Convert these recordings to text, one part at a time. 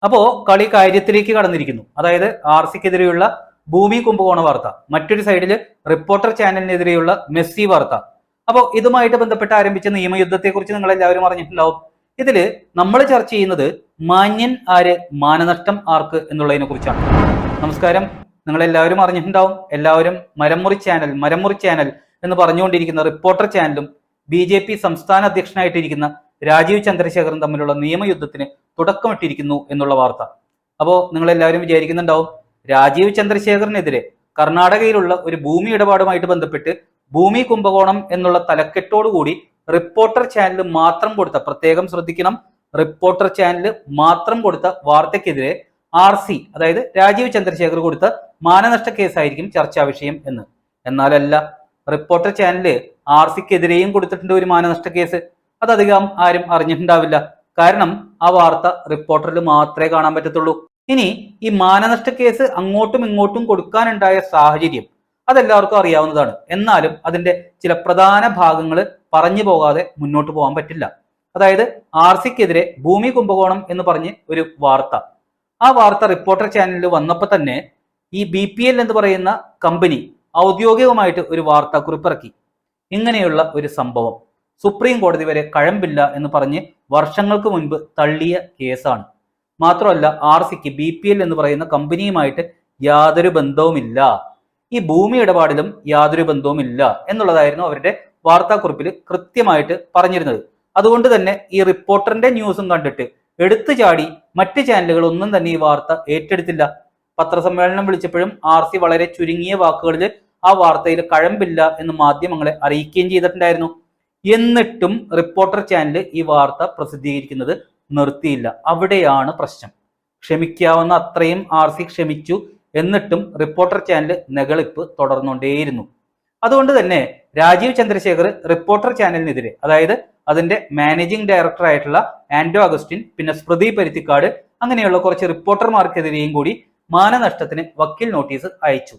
അപ്പോ കളി കാര്യത്തിലേക്ക് കടന്നിരിക്കുന്നു. അതായത് ആർ സിക്കെതിരെയുള്ള ഭൂമി കുംഭകോണ വാർത്ത, മറ്റൊരു സൈഡിൽ റിപ്പോർട്ടർ ചാനലിനെതിരെയുള്ള മെസ്സി വാർത്ത. അപ്പോൾ ഇതുമായിട്ട് ബന്ധപ്പെട്ട് ആരംഭിച്ച നിയമയുദ്ധത്തെക്കുറിച്ച് നിങ്ങൾ എല്ലാവരും അറിഞ്ഞിട്ടുണ്ടാവും. ഇതില് നമ്മൾ ചർച്ച ചെയ്യുന്നത് മാന്യൻ ആര്, മാനനഷ്ടം ആർക്ക് എന്നുള്ളതിനെ കുറിച്ചാണ്. നമസ്കാരം. നിങ്ങൾ എല്ലാവരും അറിഞ്ഞിട്ടുണ്ടാവും, എല്ലാവരും മരംമുറി ചാനൽ എന്ന് പറഞ്ഞുകൊണ്ടിരിക്കുന്ന റിപ്പോർട്ടർ ചാനലും BJP സംസ്ഥാന അധ്യക്ഷനായിട്ടിരിക്കുന്ന രാജീവ് ചന്ദ്രശേഖറും തമ്മിലുള്ള നിയമയുദ്ധത്തിന് തുടക്കമിട്ടിരിക്കുന്നു എന്നുള്ള വാർത്ത. അപ്പോൾ നിങ്ങൾ എല്ലാവരും വിചാരിക്കുന്നുണ്ടാവും, രാജീവ് ചന്ദ്രശേഖറിനെതിരെ കർണാടകയിലുള്ള ഒരു ഭൂമി ഇടപാടുമായിട്ട് ബന്ധപ്പെട്ട് ഭൂമി കുംഭകോണം എന്നുള്ള തലക്കെട്ടോടുകൂടി റിപ്പോർട്ടർ ചാനൽ മാത്രം കൊടുത്ത, പ്രത്യേകം ശ്രദ്ധിക്കണം, റിപ്പോർട്ടർ ചാനൽ മാത്രം കൊടുത്ത വാർത്തയ്ക്കെതിരെ RC അതായത് രാജീവ് ചന്ദ്രശേഖർ കൊടുത്ത മാനനഷ്ട കേസായിരിക്കും ചർച്ചാ വിഷയം എന്ന്. എന്നാലല്ല, റിപ്പോർട്ടർ ചാനല് RCക്കെതിരെയും കൊടുത്തിട്ടുണ്ട് ഒരു മാനനഷ്ട കേസ്. അതധികം ആരും അറിഞ്ഞിട്ടുണ്ടാവില്ല. കാരണം ആ വാർത്ത റിപ്പോർട്ടറിൽ മാത്രമേ കാണാൻ പറ്റത്തുള്ളൂ. ഇനി ഈ മാനനഷ്ട കേസ് അങ്ങോട്ടും ഇങ്ങോട്ടും കൊടുക്കാനുണ്ടായ സാഹചര്യം അതെല്ലാവർക്കും അറിയാവുന്നതാണ്. എന്നാലും അതിന്റെ ചില പ്രധാന ഭാഗങ്ങൾ പറഞ്ഞു പോകാതെ മുന്നോട്ട് പോകാൻ പറ്റില്ല. അതായത് RCക്കെതിരെ ഭൂമി കുംഭകോണം എന്ന് പറഞ്ഞ് ഒരു വാർത്ത, ആ വാർത്ത റിപ്പോർട്ടർ ചാനലിൽ വന്നപ്പോൾ തന്നെ ഈ BPL എന്ന് പറയുന്ന കമ്പനി ഔദ്യോഗികമായിട്ട് ഒരു വാർത്താക്കുറിപ്പിറക്കി. ഇങ്ങനെയുള്ള ഒരു സംഭവം സുപ്രീം കോടതി വരെ കഴമ്പില്ല എന്ന് പറഞ്ഞ് വർഷങ്ങൾക്ക് മുൻപ് തള്ളിയ കേസാണ്. മാത്രമല്ല RCക്ക് BPL എന്ന് പറയുന്ന കമ്പനിയുമായിട്ട് യാതൊരു ബന്ധവുമില്ല, ഈ ഭൂമി ഇടപാടിലും യാതൊരു ബന്ധവുമില്ല എന്നുള്ളതായിരുന്നു അവരുടെ വാർത്താക്കുറിപ്പിൽ കൃത്യമായിട്ട് പറഞ്ഞിരുന്നത്. അതുകൊണ്ട് തന്നെ ഈ റിപ്പോർട്ടറിന്റെ ന്യൂസും കണ്ടിട്ട് എടുത്തു ചാടി മറ്റ് ചാനലുകൾ ഒന്നും തന്നെ ഈ വാർത്ത ഏറ്റെടുത്തില്ല. പത്രസമ്മേളനം വിളിച്ചപ്പോഴും RC വളരെ ചുരുങ്ങിയ വാക്കുകളിൽ ആ വാർത്തയിൽ കഴമ്പില്ല എന്ന് മാധ്യമങ്ങളെ അറിയിക്കുകയും ചെയ്തിട്ടുണ്ടായിരുന്നു. എന്നിട്ടും റിപ്പോർട്ടർ ചാനൽ ഈ വാർത്ത പ്രസിദ്ധീകരിക്കുന്നത് നിർത്തിയില്ല. അവിടെയാണ് പ്രശ്നം. ക്ഷമിക്കാവുന്ന അത്രയും RC ക്ഷമിച്ചു, എന്നിട്ടും റിപ്പോർട്ടർ ചാനൽ നെകളിപ്പ് തുടർന്നുകൊണ്ടേയിരുന്നു. അതുകൊണ്ട് തന്നെ രാജീവ് ചന്ദ്രശേഖർ റിപ്പോർട്ടർ ചാനലിനെതിരെ, അതായത് അതിന്റെ മാനേജിംഗ് ഡയറക്ടർ ആയിട്ടുള്ള ആൻഡോ അഗസ്റ്റിൻ, പിന്നെ സ്മൃതി പരുത്തിക്കാട്, അങ്ങനെയുള്ള കുറച്ച് റിപ്പോർട്ടർമാർക്കെതിരെയും കൂടി മാനനഷ്ടത്തിന് വക്കീൽ നോട്ടീസ് അയച്ചു.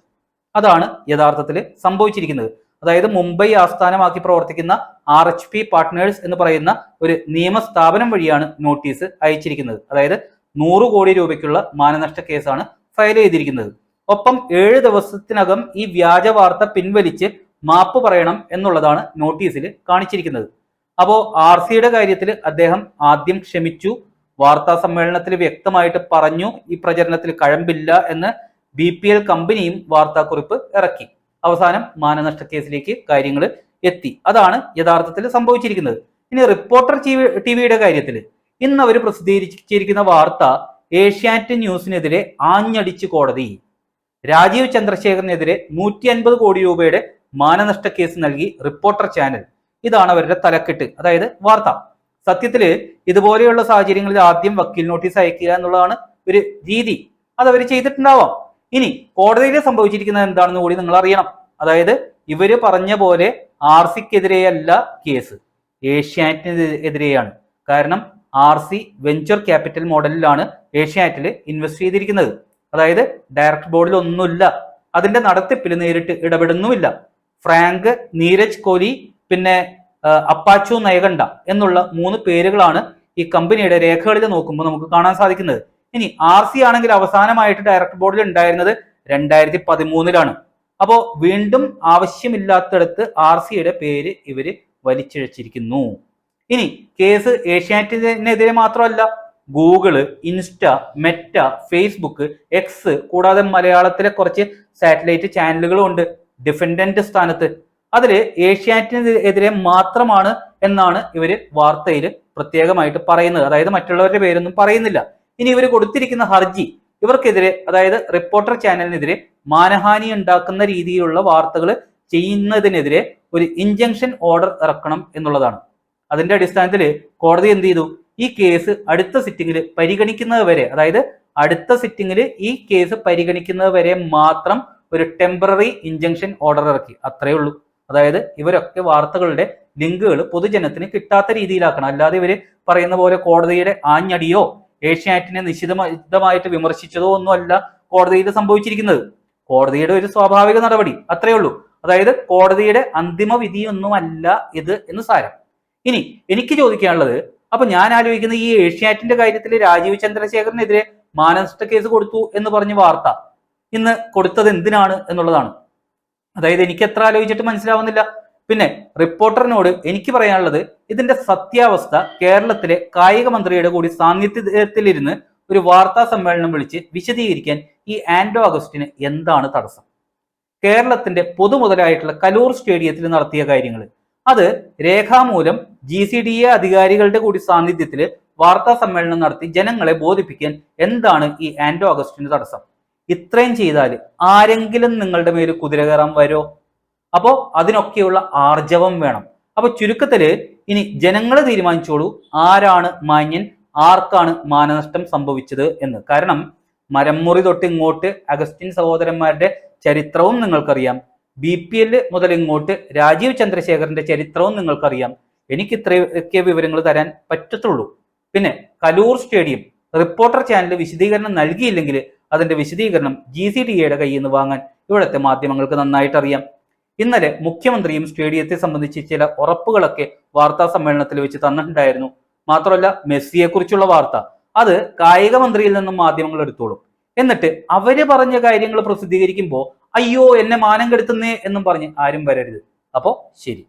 അതാണ് യഥാർത്ഥത്തിൽ സംഭവിച്ചിരിക്കുന്നത്. അതായത് മുംബൈ ആസ്ഥാനമാക്കി പ്രവർത്തിക്കുന്ന RHP പാർട്ട്നേഴ്സ് എന്ന് പറയുന്ന ഒരു നിയമ സ്ഥാപനം വഴിയാണ് നോട്ടീസ് അയച്ചിരിക്കുന്നത്. അതായത് 100 കോടി രൂപയ്ക്കുള്ള മാനനഷ്ട കേസാണ് ഫയൽ ചെയ്തിരിക്കുന്നത്. ഒപ്പം 7 ദിവസത്തിനകം ഈ വ്യാജ വാർത്ത പിൻവലിച്ച് മാപ്പ് പറയണം എന്നുള്ളതാണ് നോട്ടീസിൽ കാണിച്ചിരിക്കുന്നത്. അപ്പോൾ RCയുടെ കാര്യത്തിൽ അദ്ദേഹം ആദ്യം ക്ഷമിച്ചു, വാർത്താ സമ്മേളനത്തിൽ വ്യക്തമായിട്ട് പറഞ്ഞു ഈ പ്രചരണത്തിൽ കഴമ്പില്ല എന്ന്. BPL കമ്പനിയും വാർത്താക്കുറിപ്പ് ഇറക്കി. അവസാനം മാനനഷ്ട കേസിലേക്ക് കാര്യങ്ങൾ എത്തി. അതാണ് യഥാർത്ഥത്തിൽ സംഭവിച്ചിരിക്കുന്നത്. ഇനി റിപ്പോർട്ടർ TVയുടെ കാര്യത്തിൽ ഇന്ന് അവർ പ്രസിദ്ധീകരിച്ചിരിക്കുന്ന വാർത്ത, ഏഷ്യാനെറ്റ് ന്യൂസിനെതിരെ ആഞ്ഞടിച്ച് കോടതി, രാജീവ് ചന്ദ്രശേഖറിനെതിരെ 150 കോടി രൂപയുടെ മാനനഷ്ട കേസ് നൽകി റിപ്പോർട്ടർ ചാനൽ. ഇതാണ് അവരുടെ തലക്കെട്ട്, അതായത് വാർത്ത. സത്യത്തില് ഇതുപോലെയുള്ള സാഹചര്യങ്ങളിൽ ആദ്യം വക്കീൽ നോട്ടീസ് അയക്കുക എന്നുള്ളതാണ് ഒരു രീതി. അത് അവർ ചെയ്തിട്ടുണ്ടാവാം. ഇനി കോടതിയിൽ സംഭവിച്ചിരിക്കുന്നത് എന്താണെന്ന് കൂടി നിങ്ങൾ അറിയണം. അതായത് ഇവര് പറഞ്ഞ പോലെ RCക്കെതിരെയല്ല കേസ്, ഏഷ്യാനെറ്റിനെതിരെയാണ്. കാരണം RC വെഞ്ചർ ക്യാപിറ്റൽ മോഡലിലാണ് ഏഷ്യാനെറ്റിൽ ഇൻവെസ്റ്റ് ചെയ്തിരിക്കുന്നത്. അതായത് ഡയറക്ടർ ബോർഡിൽ ഒന്നുമില്ല, അതിന്റെ നടത്തിപ്പിൽ നേരിട്ട് ഇടപെടുന്നുമില്ല. ഫ്രാങ്ക്, നീരജ് കോഹ്ലി, പിന്നെ അപ്പാച്ചു നയകണ്ട എന്നുള്ള 3 പേരുകളാണ് ഈ കമ്പനിയുടെ രേഖകളിൽ നോക്കുമ്പോൾ നമുക്ക് കാണാൻ സാധിക്കുന്നത്. ഇനി RC ആണെങ്കിൽ അവസാനമായിട്ട് ഡയറക്ടർ ബോർഡിൽ ഉണ്ടായിരുന്നത് 2013-ലാണ്. അപ്പോൾ വീണ്ടും ആവശ്യമില്ലാത്തടത്ത് RCയുടെ പേര് ഇവര് വലിച്ചിഴച്ചിരിക്കുന്നു. ഇനി കേസ് ഏഷ്യാനെറ്റിനെതിരെ മാത്രമല്ല, Google, insta, Meta, Facebook, X, കൂടാതെ മലയാളത്തിലെ കുറച്ച് സാറ്റലൈറ്റ് ചാനലുകളും ഉണ്ട് ഡിഫൻഡന്റ് സ്ഥാനത്ത്. അതില് ഏഷ്യാനെറ്റിനെതിരെ മാത്രമാണ് എന്നാണ് ഇവര് വാർത്തയിൽ പ്രത്യേകമായിട്ട് പറയുന്നത്. അതായത് മറ്റുള്ളവരുടെ പേരൊന്നും പറയുന്നില്ല. ഇനി ഇവർ കൊടുത്തിരിക്കുന്ന ഹർജി ഇവർക്കെതിരെ, അതായത് റിപ്പോർട്ടർ ചാനലിനെതിരെ മാനഹാനി ഉണ്ടാക്കുന്ന രീതിയിലുള്ള വാർത്തകൾ ചെയ്യുന്നതിനെതിരെ ഒരു ഇൻജങ്ഷൻ ഓർഡർ ഇറക്കണം എന്നുള്ളതാണ്. അതിന്റെ അടിസ്ഥാനത്തിൽ കോടതി എന്ത് ചെയ്തു, ഈ കേസ് അടുത്ത സിറ്റിംഗിൽ പരിഗണിക്കുന്നത് വരെ, അതായത് അടുത്ത സിറ്റിംഗിൽ ഈ കേസ് പരിഗണിക്കുന്നത് വരെ മാത്രം ഒരു ടെമ്പററി ഇൻജങ്ഷൻ ഓർഡർ ഇറക്കി. അത്രയേ ഉള്ളൂ. അതായത് ഇവരൊക്കെ വാർത്തകളുടെ ലിങ്കുകൾ പൊതുജനത്തിന് കിട്ടാത്ത രീതിയിലാക്കണം. അല്ലാതെ ഇവര് പറയുന്ന പോലെ കോടതിയുടെ ആഞ്ഞടിയോ ഏഷ്യാനെറ്റിനെ നിശിതമായിട്ട് വിമർശിച്ചതോ ഒന്നുമല്ല കോടതിയിൽ സംഭവിച്ചിരിക്കുന്നത്. കോടതിയുടെ ഒരു സ്വാഭാവിക നടപടി, അത്രയേ ഉള്ളൂ. അതായത് കോടതിയുടെ അന്തിമ വിധിയൊന്നുമല്ല ഇത് എന്ന് സാരം. ഇനി എനിക്ക് ചോദിക്കാനുള്ളത്, അപ്പൊ ഞാൻ ആലോചിക്കുന്ന ഈ ഏഷ്യാനെറ്റിന്റെ കാര്യത്തിൽ രാജീവ് ചന്ദ്രശേഖരനെതിരെ മാനനഷ്ട കേസ് കൊടുത്തു എന്ന് പറഞ്ഞ വാർത്ത ഇന്ന് കൊടുത്തത് എന്തിനാണ് എന്നുള്ളതാണ്. അതായത് എനിക്ക് എത്ര ആലോചിച്ചിട്ട് മനസ്സിലാവുന്നില്ല. പിന്നെ റിപ്പോർട്ടറിനോട് എനിക്ക് പറയാനുള്ളത്, ഇതിന്റെ സത്യാവസ്ഥ കേരളത്തിലെ കായിക മന്ത്രിയുടെ കൂടി സാന്നിധ്യത്തിലിരുന്ന് ഒരു വാർത്താ സമ്മേളനം വിളിച്ച് വിശദീകരിക്കാൻ ഈ ആന്റോ അഗസ്റ്റിന് എന്താണ് തടസ്സം? കേരളത്തിന്റെ പൊതുമുതലായിട്ടുള്ള കലൂർ സ്റ്റേഡിയത്തിൽ നടത്തിയ കാര്യങ്ങൾ അത് രേഖാമൂലം GCDA അധികാരികളുടെ കൂടി സാന്നിധ്യത്തിൽ വാർത്താ സമ്മേളനം നടത്തി ജനങ്ങളെ ബോധിപ്പിക്കാൻ എന്താണ് ഈ ആന്റോ അഗസ്റ്റിന് തടസ്സം? ഇത്രയും ചെയ്താൽ ആരെങ്കിലും നിങ്ങളുടെ മേൽ കുതിര കയറാൻ വരുമോ? അപ്പോ അതിനൊക്കെയുള്ള ആർജവം വേണം. അപ്പൊ ചുരുക്കത്തില് ഇനി ജനങ്ങൾ തീരുമാനിച്ചോളൂ ആരാണ് മാന്യൻ, ആർക്കാണ് മാനനഷ്ടം സംഭവിച്ചത് എന്ന്. കാരണം മരംമുറി തൊട്ട് ഇങ്ങോട്ട് അഗസ്റ്റിൻ സഹോദരന്മാരുടെ ചരിത്രവും നിങ്ങൾക്കറിയാം. BPL മുതൽ ഇങ്ങോട്ട് രാജീവ് ചന്ദ്രശേഖരന്റെ ചരിത്രവും നിങ്ങൾക്കറിയാം. എനിക്ക് ഇത്രയൊക്കെ വിവരങ്ങൾ തരാൻ പറ്റത്തുള്ളൂ. പിന്നെ കലൂർ സ്റ്റേഡിയം റിപ്പോർട്ടർ ചാനൽ വിശദീകരണം നൽകിയില്ലെങ്കിൽ അതിന്റെ വിശദീകരണം GCDAയുടെ കയ്യിൽ നിന്ന് വാങ്ങാൻ ഇവിടുത്തെ മാധ്യമങ്ങൾക്ക് നന്നായിട്ട് അറിയാം. ഇന്നലെ മുഖ്യമന്ത്രിയും സ്റ്റേഡിയത്തെ സംബന്ധിച്ച് ചില ഉറപ്പുകളൊക്കെ വാർത്താ സമ്മേളനത്തിൽ വെച്ച് തന്നിട്ടുണ്ടായിരുന്നു. മാത്രമല്ല മെസ്സിയെ കുറിച്ചുള്ള വാർത്ത അത് കായിക മന്ത്രിയിൽ നിന്നും മാധ്യമങ്ങൾ എടുത്തോളും. എന്നിട്ട് അവര് പറഞ്ഞ കാര്യങ്ങൾ പ്രസിദ്ധീകരിക്കുമ്പോൾ അയ്യോ എന്നെ മാനം കെടുത്തുന്നേ എന്നും പറഞ്ഞ് ആരും വരരുത്. അപ്പോ ശരി.